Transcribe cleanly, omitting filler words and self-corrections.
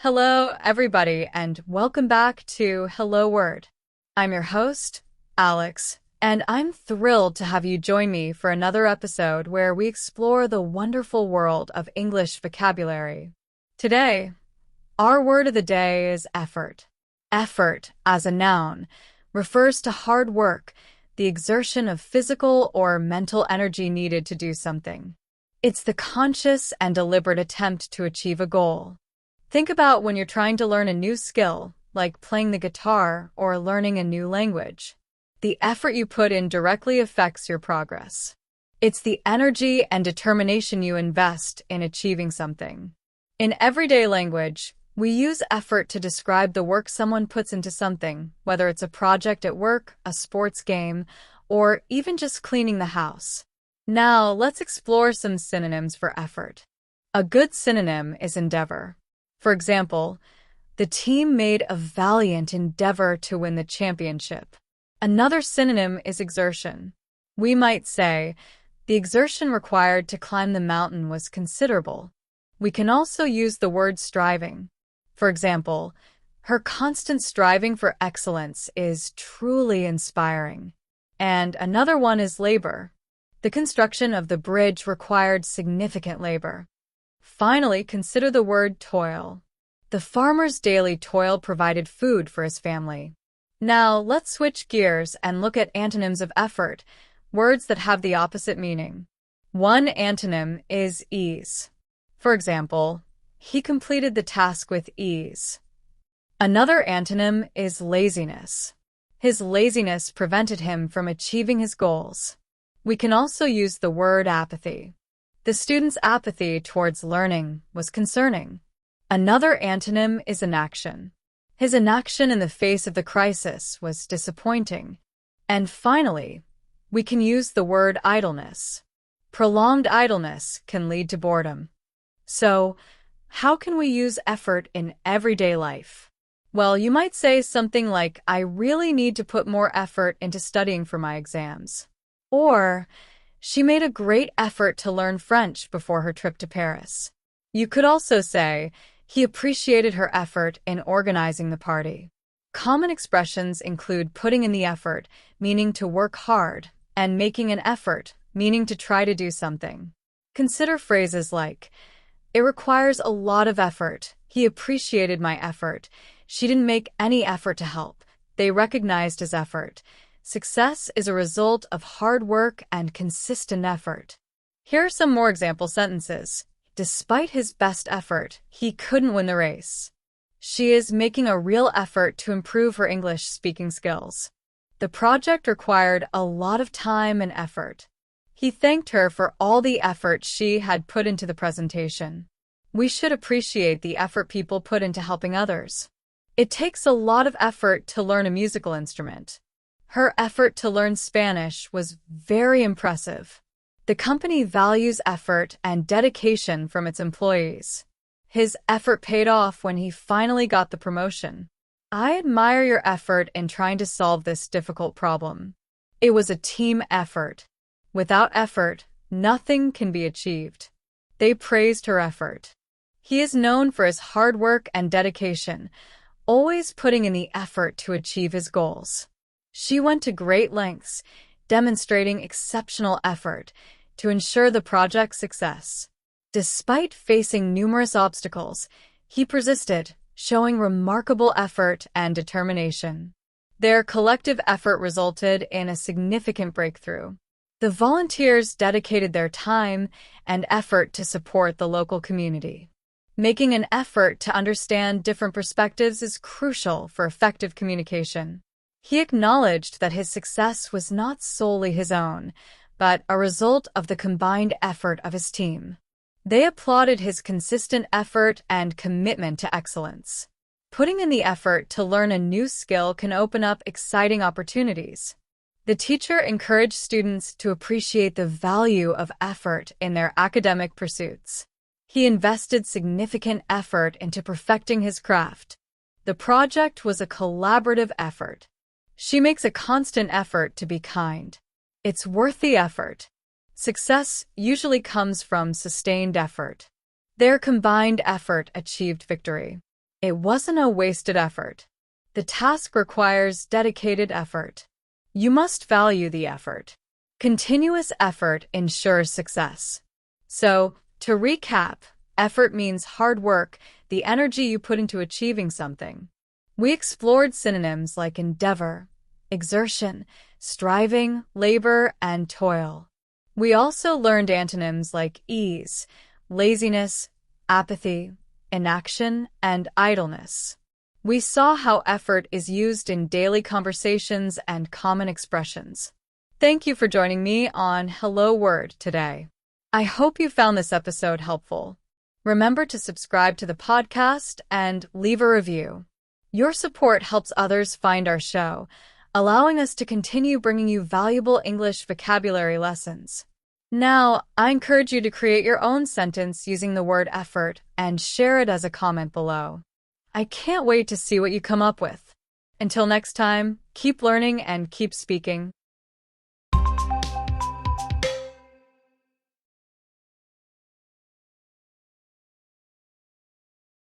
Hello, everybody, and welcome back to Hello Word. I'm your host, Alex, and I'm thrilled to have you join me for another episode where we explore the wonderful world of English vocabulary. Today, our word of the day is effort. Effort, as a noun, refers to hard work, the exertion of physical or mental energy needed to do something. It's the conscious and deliberate attempt to achieve a goal. Think about when you're trying to learn a new skill, like playing the guitar or learning a new language. The effort you put in directly affects your progress. It's the energy and determination you invest in achieving something. In everyday language, we use effort to describe the work someone puts into something, whether it's a project at work, a sports game, or even just cleaning the house. Now, let's explore some synonyms for effort. A good synonym is endeavor. For example, the team made a valiant endeavor to win the championship. Another synonym is exertion. We might say, the exertion required to climb the mountain was considerable. We can also use the word striving. For example, her constant striving for excellence is truly inspiring. And another one is labor. The construction of the bridge required significant labor. Finally, consider the word toil. The farmer's daily toil provided food for his family. Now, let's switch gears and look at antonyms of effort, words that have the opposite meaning. One antonym is ease. For example, he completed the task with ease. Another antonym is laziness. His laziness prevented him from achieving his goals. We can also use the word apathy. The student's apathy towards learning was concerning. Another antonym is inaction. His inaction in the face of the crisis was disappointing. And finally, we can use the word idleness. Prolonged idleness can lead to boredom. So, how can we use effort in everyday life? Well, you might say something like, I really need to put more effort into studying for my exams. Or, she made a great effort to learn French before her trip to Paris. You could also say, he appreciated her effort in organizing the party. Common expressions include putting in the effort, meaning to work hard, and making an effort, meaning to try to do something. Consider phrases like, it requires a lot of effort. He appreciated my effort. She didn't make any effort to help. They recognized his effort. Success is a result of hard work and consistent effort. Here are some more example sentences. Despite his best effort, he couldn't win the race. She is making a real effort to improve her English speaking skills. The project required a lot of time and effort. He thanked her for all the effort she had put into the presentation. We should appreciate the effort people put into helping others. It takes a lot of effort to learn a musical instrument. Her effort to learn Spanish was very impressive. The company values effort and dedication from its employees. His effort paid off when he finally got the promotion. I admire your effort in trying to solve this difficult problem. It was a team effort. Without effort, nothing can be achieved. They praised her effort. He is known for his hard work and dedication, always putting in the effort to achieve his goals. She went to great lengths, demonstrating exceptional effort to ensure the project's success. Despite facing numerous obstacles, he persisted, showing remarkable effort and determination. Their collective effort resulted in a significant breakthrough. The volunteers dedicated their time and effort to support the local community. Making an effort to understand different perspectives is crucial for effective communication. He acknowledged that his success was not solely his own, but a result of the combined effort of his team. They applauded his consistent effort and commitment to excellence. Putting in the effort to learn a new skill can open up exciting opportunities. The teacher encouraged students to appreciate the value of effort in their academic pursuits. He invested significant effort into perfecting his craft. The project was a collaborative effort. She makes a constant effort to be kind. It's worth the effort. Success usually comes from sustained effort. Their combined effort achieved victory. It wasn't a wasted effort. The task requires dedicated effort. You must value the effort. Continuous effort ensures success. So, to recap, effort means hard work, the energy you put into achieving something. We explored synonyms like endeavor, exertion, striving, labor, and toil. We also learned antonyms like ease, laziness, apathy, inaction, and idleness. We saw how effort is used in daily conversations and common expressions. Thank you for joining me on Hello Word today. I hope you found this episode helpful. Remember to subscribe to the podcast and leave a review. Your support helps others find our show, allowing us to continue bringing you valuable English vocabulary lessons. Now, I encourage you to create your own sentence using the word effort and share it as a comment below. I can't wait to see what you come up with. Until next time, keep learning and keep speaking.